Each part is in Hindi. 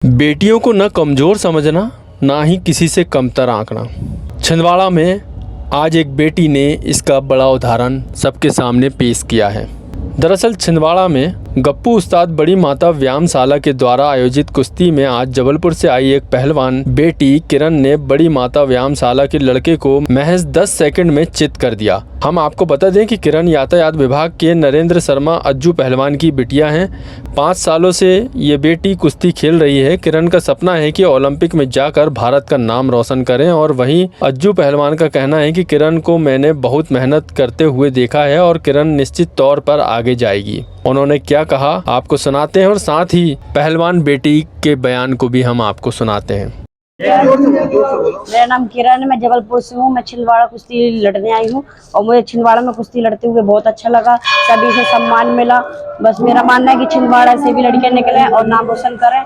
बेटियों को न कमज़ोर समझना, ना ही किसी से कमतर आंकना। छिंदवाड़ा में आज एक बेटी ने इसका बड़ा उदाहरण सबके सामने पेश किया है। दरअसल छिंदवाड़ा में गप्पू उस्ताद बड़ी माता व्यायामशाला के द्वारा आयोजित कुश्ती में आज जबलपुर से आई एक पहलवान बेटी किरण ने बड़ी माता व्यायामशाला के लड़के को महज 10 सेकंड में चित कर दिया। हम आपको बता दें कि किरण यातायात विभाग के नरेंद्र शर्मा अज्जू पहलवान की बिटिया हैं। 5 सालों से ये बेटी कुश्ती खेल रही है। किरण का सपना है कि ओलंपिक में जाकर भारत का नाम रोशन करें और वहीं अज्जू पहलवान का कहना है कि किरण को मैंने बहुत मेहनत करते हुए देखा है और किरण निश्चित तौर पर आगे जाएगी। उन्होंने क्या कहा आपको सुनाते हैं और साथ ही पहलवान बेटी के बयान को भी हम आपको सुनाते हैं। मेरा नाम किरण है, मैं जबलपुर से हूँ। मैं छिंदवाड़ा कुश्ती लड़ने आई हूँ और मुझे छिंदवाड़ा में कुश्ती लड़ते हुए बहुत अच्छा लगा। सभी से सम्मान मिला। बस मेरा मानना है कि छिंदवाड़ा से भी लड़कियां निकलें और नाम रोशन करें।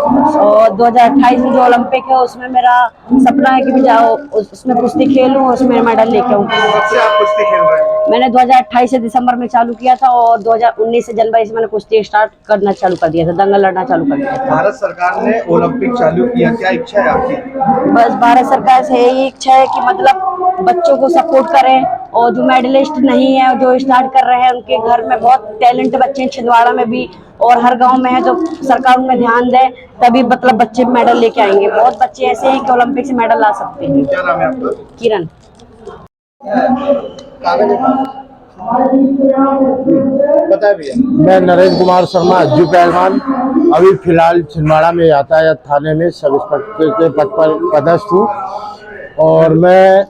और 2028 में जो ओलंपिक है उसमें मेरा सपना है कि मैं जाऊँ उसमें कुश्ती खेलूँ और उसमें मेडल लेके आऊँ। मैंने 2028 से दिसंबर में चालू किया था और 2019 से जनवरी से मैंने कुश्ती स्टार्ट करना चालू कर दिया था, दंगल लड़ना चालू कर दिया था। भारत सरकार ने ओलंपिक चालू किया, क्या इच्छा है आपकी? बस भारत सरकार से यही इच्छा है कि मतलब बच्चों को सपोर्ट करें और जो मेडलिस्ट नहीं है जो स्टार्ट कर रहे हैं उनके घर में बहुत टैलेंट बच्चे हैं, छिंदवाड़ा में भी और हर गांव में है, जो सरकार उनमें ध्यान दे तभी मतलब बच्चे मेडल लेके आएंगे। बहुत बच्चे ऐसे हैं कि ओलंपिक से मेडल ला सकते हैं। क्या नाम है आपका? किरण। बताए भैया। मैं नरेंद्र कुमार शर्मा अज्जू पहलवान अभी फिलहाल छिंदवाड़ा में यातायात थाने में सब इंस्पेक्टर के पद पर पदस्थ हूँ और मैं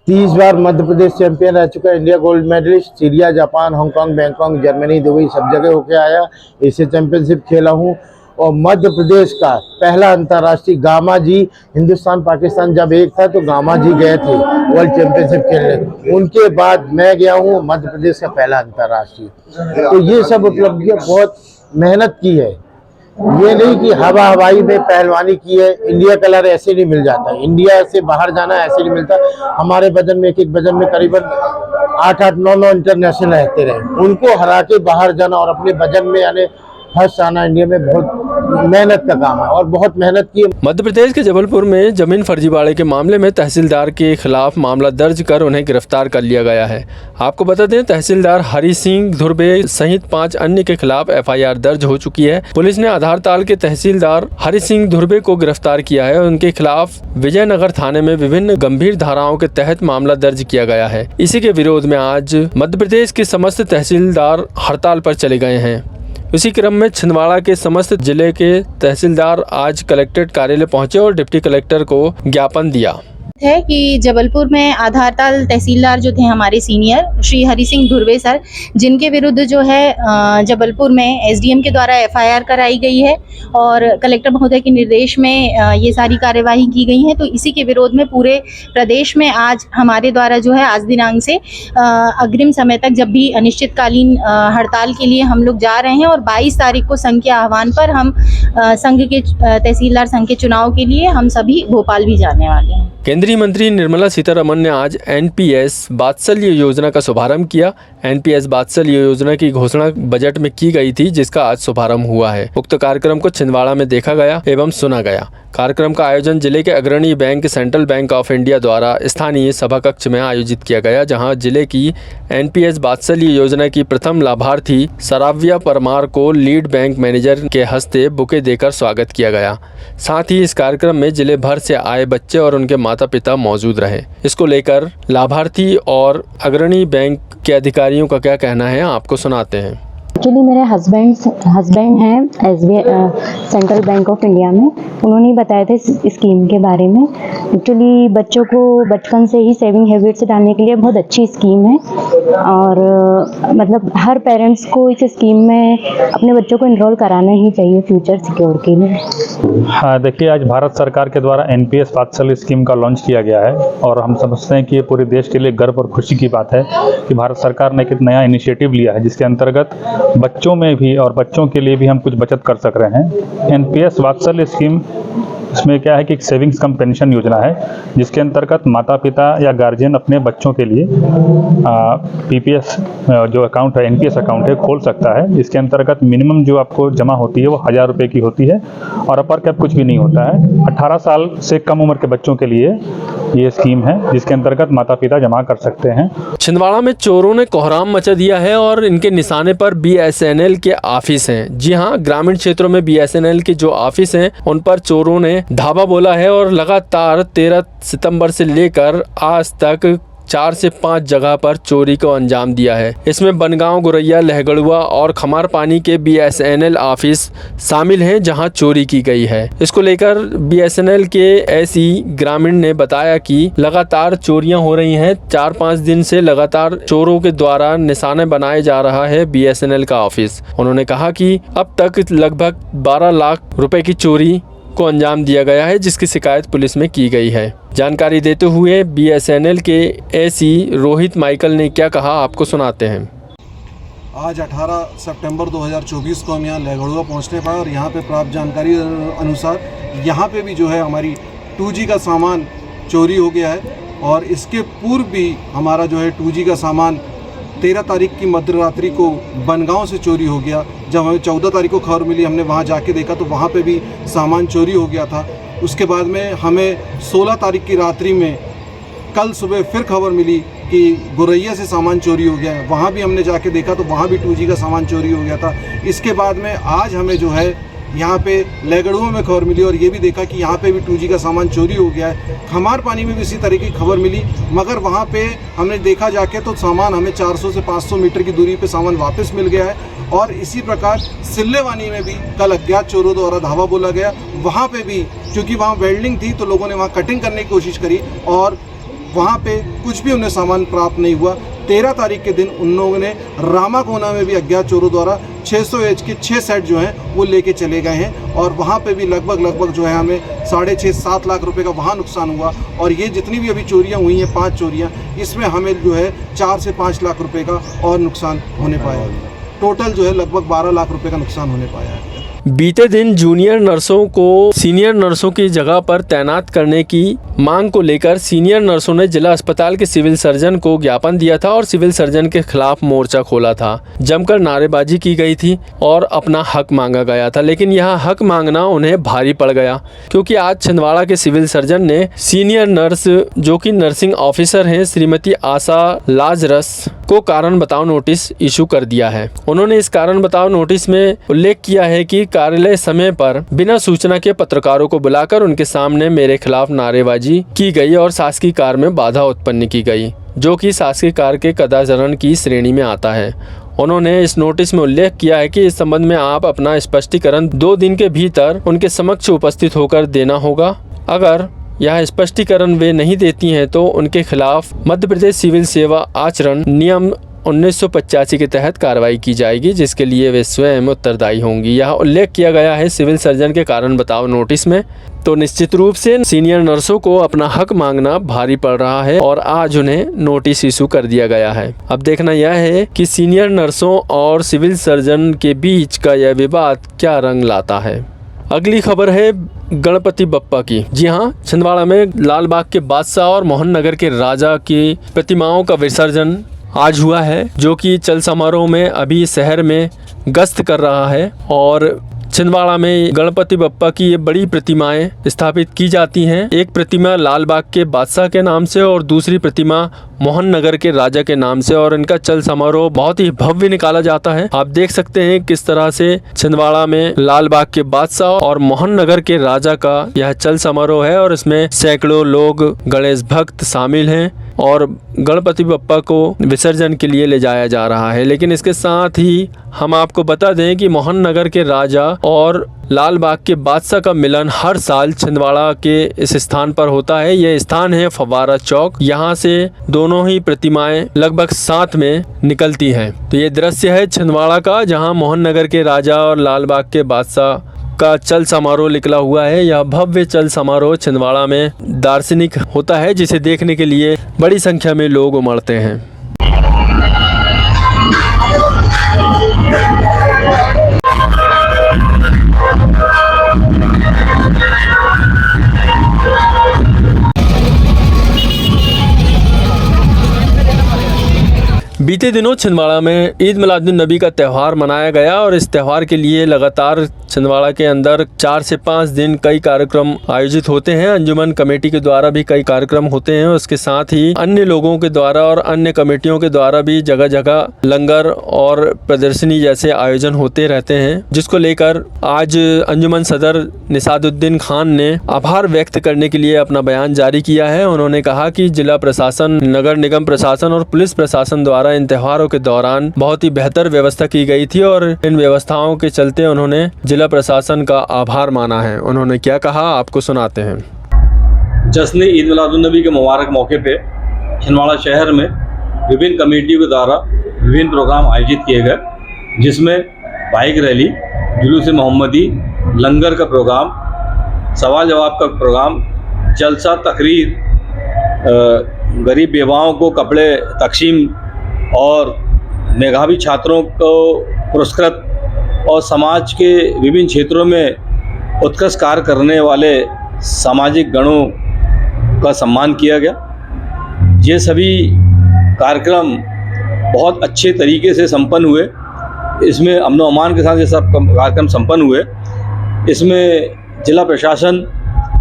30 बार मध्य प्रदेश चैंपियन रह चुका, India gold medallist, Syria, Japan, Hong Kong, Bangkok, Germany, Dubai सब जगह होके आया। एशिया चैंपियनशिप खेला हूँ और मध्य प्रदेश का पहला अंतर्राष्ट्रीय गामा जी, हिंदुस्तान पाकिस्तान जब एक था तो गामा जी गए थे वर्ल्ड चैंपियनशिप खेलने, उनके बाद मैं गया हूँ मध्य प्रदेश का पहला अंतर्राष्ट्रीय। तो ये सब उपलब्धियाँ बहुत मेहनत की है, ये नहीं कि हवाई में पहलवानी की है। इंडिया कलर ऐसे नहीं मिल जाता, इंडिया से बाहर जाना ऐसे नहीं मिलता। हमारे वजन में एक वजन में करीबन 8-8, 9-9 इंटरनेशनल रहते रहे, उनको हरा के बाहर जाना और अपने वजन में यानी फर्स्ट आना इंडिया में बहुत मेहनत का काम है और बहुत मेहनत की। मध्य प्रदेश के जबलपुर में जमीन फर्जीवाड़े के मामले में तहसीलदार के खिलाफ मामला दर्ज कर उन्हें गिरफ्तार कर लिया गया है। आपको बता दें तहसीलदार हरि सिंह धुर्वे सहित 5 अन्य के खिलाफ FIR दर्ज हो चुकी है। पुलिस ने आधारताल के तहसीलदार हरि सिंह धुर्वे को गिरफ्तार किया है और उनके खिलाफ विजयनगर थाने में विभिन्न गंभीर धाराओं के तहत मामला दर्ज किया गया है। इसी के विरोध में आज मध्य प्रदेश के समस्त तहसीलदार हड़ताल पर चले गए हैं। इसी क्रम में छिंदवाड़ा के समस्त जिले के तहसीलदार आज कलेक्ट्रेट कार्यालय पहुंचे और डिप्टी कलेक्टर को ज्ञापन दिया है कि जबलपुर में आधारताल तहसीलदार जो थे हमारे सीनियर श्री हरि सिंह धुर्वे सर, जिनके विरुद्ध जो है जबलपुर में SDM के द्वारा FIR कराई गई है और कलेक्टर महोदय के निर्देश में ये सारी कार्यवाही की गई है। तो इसी के विरोध में पूरे प्रदेश में आज हमारे द्वारा जो है आज दिनांक से अग्रिम समय तक जब भी अनिश्चितकालीन हड़ताल के लिए हम लोग जा रहे हैं और 22 तारीख को संघ के आह्वान पर हम संघ के तहसीलदार संघ के चुनाव के लिए हम सभी भोपाल भी जाने वाले हैं। केंद्रीय मंत्री निर्मला सीतारमण ने आज NPS वात्सल्य योजना का शुभारंभ किया। NPS वात्सल्य योजना की घोषणा बजट में की गई थी, जिसका आज शुभारंभ हुआ है। उक्त कार्यक्रम को छिंदवाड़ा में देखा गया एवं सुना गया। कार्यक्रम का आयोजन जिले के अग्रणी bank central bank of India द्वारा स्थानीय सभा कक्ष में आयोजित किया गया, जहां जिले की NPS वात्सल्य योजना की प्रथम लाभार्थी सराव्या परमार को लीड बैंक मैनेजर के हस्ते बुके देकर स्वागत किया गया। साथ ही इस कार्यक्रम में जिले भर से आए बच्चे और उनके माता पिता मौजूद रहे। इसको लेकर लाभार्थी और अग्रणी बैंक के अधिकारियों का क्या कहना है आपको सुनाते हैं। एक्चुअली मेरे हस्बैंड हैं SBI central bank of India में, उन्होंने बताया था इस स्कीम के बारे में। एक्चुअली बच्चों को बचपन से ही सेविंग हैबिट्स डालने के लिए बहुत अच्छी स्कीम है और मतलब हर पेरेंट्स को इस स्कीम में अपने बच्चों को इनरोल कराना ही चाहिए फ्यूचर सिक्योर के लिए। हाँ देखिए, आज भारत सरकार के द्वारा NPS वात्सल्य स्कीम का लॉन्च किया गया है और हम समझते हैं कि ये पूरे देश के लिए गर्व और खुशी की बात है कि भारत सरकार ने एक नया इनिशिएटिव लिया है जिसके अंतर्गत बच्चों में भी और बच्चों के लिए भी हम कुछ बचत कर सक रहे हैं। NPS वात्सल्य स्कीम इसमें क्या है कि एक सेविंग्स कम पेंशन योजना है, जिसके अंतर्गत माता पिता या गार्जियन अपने बच्चों के लिए पीपीएस जो अकाउंट है, एनपीएस अकाउंट है, खोल सकता है। इसके अंतर्गत मिनिमम जो आपको जमा होती है वो 1000 रुपये की होती है और अपर कैप कुछ भी नहीं होता है। 18 साल से कम उम्र के बच्चों के लिए ये स्कीम है, जिसके अंतर्गत माता पिता जमा कर सकते हैं। छिंदवाड़ा में चोरों ने कोहराम मचा दिया है और इनके निशाने पर बीएसएनएल के ऑफिस हैं। जी हां, ग्रामीण क्षेत्रों में बीएसएनएल के जो ऑफिस हैं उन पर चोरों ने धावा बोला है और लगातार 13 सितंबर से लेकर आज तक 4 से 5 जगह पर चोरी को अंजाम दिया है। इसमें बनगांव, गुरैया, लहगड़ुआ और खमार पानी के बीएसएनएल ऑफिस शामिल हैं जहां चोरी की गई है। इसको लेकर बीएसएनएल के एसई ग्रामीण ने बताया कि लगातार चोरियां हो रही हैं। 4-5 दिन से लगातार चोरों के द्वारा निशाने बनाए जा रहा है बीएसएनएल का ऑफिस। उन्होंने कहा कि अब तक लगभग 12 लाख रुपए की चोरी को अंजाम दिया गया है, जिसकी शिकायत पुलिस में की गई है। जानकारी देते हुए बीएसएनएल के एसई रोहित माइकल ने क्या कहा, आपको सुनाते हैं। आज 18 सितंबर 2024 को हम यहाँ लहगड़ुआ पहुँचने पाए और यहाँ पे प्राप्त जानकारी अनुसार यहाँ पे भी जो है हमारी 2G का सामान चोरी हो गया है और इसके पूर्व भी हमारा जो है 2G का सामान 13 तारीख की मध्य रात्रि को बनगांव से चोरी हो गया। जब हमें 14 तारीख को खबर मिली, हमने वहाँ जाके देखा तो वहाँ पे भी सामान चोरी हो गया था। उसके बाद में हमें 16 तारीख की रात्रि में कल सुबह फिर खबर मिली कि गुरैया से सामान चोरी हो गया है। वहाँ भी हमने जाके देखा तो वहाँ भी 2G का सामान चोरी हो गया था। इसके बाद में आज हमें जो है यहाँ पे लहगड़ुआ में खबर मिली और ये भी देखा कि यहाँ पे भी 2G का सामान चोरी हो गया है। खमार पानी में भी इसी तरह की खबर मिली, मगर वहाँ पे हमने देखा जाके तो सामान हमें 400 से 500 मीटर की दूरी पे सामान वापस मिल गया है। और इसी प्रकार सिल्लेवानी में भी कल अज्ञात चोरों द्वारा धावा बोला गया। वहाँ पे भी क्योंकि वहाँ वेल्डिंग थी तो लोगों ने वहाँ कटिंग करने की कोशिश करी और वहाँ पे कुछ भी उन्हें सामान प्राप्त नहीं हुआ। 13 तारीख के दिन उन लोगों ने रामाकोना में भी अज्ञात चोरों द्वारा 600 एच के 6 सेट जो हैं वो लेके चले गए हैं और वहाँ पे भी लगभग जो है हमें 6.5-7 लाख रुपए का वहाँ नुकसान हुआ। और ये जितनी भी अभी चोरियाँ हुई हैं, 5 चोरियाँ, इसमें हमें जो है 4 से 5 लाख रुपए का और नुकसान होने पाया। टोटल जो है लगभग 12 लाख रुपए का नुकसान होने पाया है। बीते दिन जूनियर नर्सों को सीनियर नर्सों की जगह पर तैनात करने की मांग को लेकर सीनियर नर्सों ने जिला अस्पताल के सिविल सर्जन को ज्ञापन दिया था और सिविल सर्जन के खिलाफ मोर्चा खोला था। जमकर नारेबाजी की गई थी और अपना हक मांगा गया था, लेकिन यह हक मांगना उन्हें भारी पड़ गया क्योंकि आज छिंदवाड़ा के सिविल सर्जन ने सीनियर नर्स जो कि नर्सिंग ऑफिसर हैं श्रीमती आशा लाजरस को कारण बताओ नोटिस इशू कर दिया है। उन्होंने इस कारण बताओ नोटिस में उल्लेख किया है कि कार्यालय समय पर बिना सूचना के पत्रकारों को बुलाकर उनके सामने मेरे खिलाफ नारेबाजी की गई और शासकीय कार्य में बाधा उत्पन्न की गई, जो कि शासकीय कार्य के कदाचरण की श्रेणी में आता है। उन्होंने इस नोटिस में उल्लेख किया है कि इस संबंध में आप अपना स्पष्टीकरण 2 दिन के भीतर उनके समक्ष उपस्थित होकर देना होगा। अगर यह स्पष्टीकरण वे नहीं देती हैं तो उनके खिलाफ मध्य प्रदेश सिविल सेवा आचरण नियम 1985 के तहत कार्रवाई की जाएगी, जिसके लिए वे स्वयं उत्तरदायी होंगी। यह उल्लेख किया गया है सिविल सर्जन के कारण बताओ नोटिस में। तो निश्चित रूप से सीनियर नर्सों को अपना हक मांगना भारी पड़ रहा है और आज उन्हें नोटिस इशू कर दिया गया है। अब देखना यह है कि सीनियर नर्सों और सिविल सर्जन के बीच का यह विवाद क्या रंग लाता है। अगली खबर है गणपति बप्पा की। जी हाँ, छिंदवाड़ा में लाल बाग के बादशाह और मोहन नगर के राजा की प्रतिमाओं का विसर्जन आज हुआ है, जो कि चल समारोह में अभी शहर में गश्त कर रहा है। और छिंदवाड़ा में गणपति बप्पा की ये बड़ी प्रतिमाएं स्थापित की जाती हैं। एक प्रतिमा लाल बाग के बादशाह के नाम से और दूसरी प्रतिमा मोहन नगर के राजा के नाम से, और इनका चल समारोह बहुत ही भव्य निकाला जाता है। आप देख सकते हैं किस तरह से छिंदवाड़ा में लाल बाग के बादशाह और मोहन नगर के राजा का यह चल समारोह है और इसमें सैकड़ों लोग गणेश भक्त शामिल हैं और गणपति बप्पा को विसर्जन के लिए ले जाया जा रहा है। लेकिन इसके साथ ही हम आपको बता दें कि मोहन नगर के राजा और लाल बाग के बादशाह का मिलन हर साल छिंदवाड़ा के इस स्थान पर होता है। यह स्थान है फव्वारा चौक। यहाँ से दोनों ही प्रतिमाएं लगभग साथ में निकलती हैं। तो ये दृश्य है छिंदवाड़ा का, जहाँ मोहन नगर के राजा और लाल बाग के बादशाह का चल समारोह निकला हुआ है। यह भव्य चल समारोह छिंदवाड़ा में दार्शनिक होता है, जिसे देखने के लिए बड़ी संख्या में लोग उमड़ते हैं। बीते दिनों छिंदवाड़ा में ईद मिलादुन नबी का त्यौहार मनाया गया और इस त्यौहार के लिए लगातार छिंदवाड़ा के अंदर 4 से 5 दिन कई कार्यक्रम आयोजित होते हैं। अंजुमन कमेटी के द्वारा भी कई कार्यक्रम होते हैं। उसके साथ ही अन्य लोगों के द्वारा और अन्य कमेटियों के द्वारा भी जगह जगह लंगर और प्रदर्शनी जैसे आयोजन होते रहते हैं, जिसको लेकर आज अंजुमन सदर निसादुद्दीन खान ने आभार व्यक्त करने के लिए अपना बयान जारी किया है। उन्होंने कहा कि जिला प्रशासन, नगर निगम प्रशासन और पुलिस प्रशासन द्वारा इन त्योहारों के दौरान बहुत ही बेहतर व्यवस्था की गई थी और इन व्यवस्थाओं के चलते उन्होंने जिला प्रशासन का आभार माना है। उन्होंने क्या कहा, आपको सुनाते हैं। जश्न ईद मिलादुन नबी के मुबारक मौके पे छिंदवाड़ा शहर में विभिन्न कमेटियों के द्वारा विभिन्न प्रोग्राम आयोजित किए गए, जिसमें बाइक रैली, जुलूस मोहम्मदी, लंगर का प्रोग्राम, सवाल जवाब का प्रोग्राम, जलसा तकरीर, गरीब बेवाओं को कपड़े तकसीम और मेधावी छात्रों को पुरस्कृत और समाज के विभिन्न क्षेत्रों में उत्कृष्ट कार्य करने वाले सामाजिक गणों का सम्मान किया गया। ये सभी कार्यक्रम बहुत अच्छे तरीके से संपन्न हुए। इसमें अमन व अमान के साथ ये सब कार्यक्रम संपन्न हुए। इसमें जिला प्रशासन,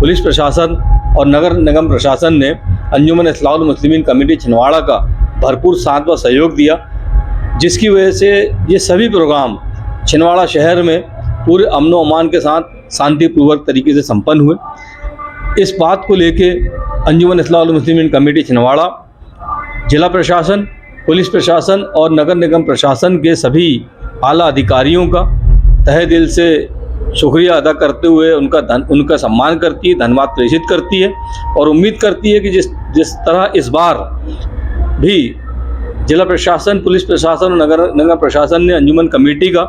पुलिस प्रशासन और नगर निगम प्रशासन ने अंजुमन इस्लाहुल मुस्लिमीन कमेटी छिंदवाड़ा का भरपूर साथ व सहयोग दिया, जिसकी वजह से ये सभी प्रोग्राम छिंदवाड़ा शहर में पूरे अमन व अमान के साथ शांतिपूर्वक तरीके से संपन्न हुए। इस बात को लेके अंजुमन इस्लाहुल मुस्लिमीन कमेटी छिंदवाड़ा, जिला प्रशासन, पुलिस प्रशासन और नगर निगम प्रशासन के सभी आला अधिकारियों का तहे दिल से शुक्रिया अदा करते हुए उनका सम्मान करती है, धन्यवाद प्रेषित करती है और उम्मीद करती है कि जिस तरह इस बार भी जिला प्रशासन, पुलिस प्रशासन और नगर निगम प्रशासन ने अंजुमन कमेटी का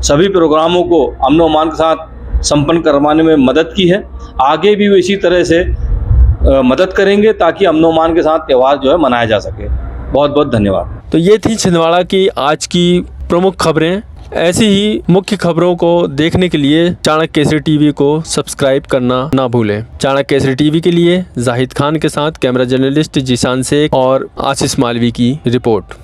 सभी प्रोग्रामों को अमन व अमान के साथ संपन्न करवाने में मदद की है, आगे भी वो इसी तरह से मदद करेंगे ताकि अमन व अमान के साथ त्यौहार जो है मनाया जा सके। बहुत बहुत धन्यवाद। तो ये थी छिंदवाड़ा की आज की प्रमुख खबरें। ऐसी ही मुख्य खबरों को देखने के लिए चाणक्य केसरी टीवी को सब्सक्राइब करना ना भूलें। चाणक्य केसरी टीवी के लिए जाहिद खान के साथ कैमरा जर्नलिस्ट जीशान शेख और आशीष मालवी की रिपोर्ट।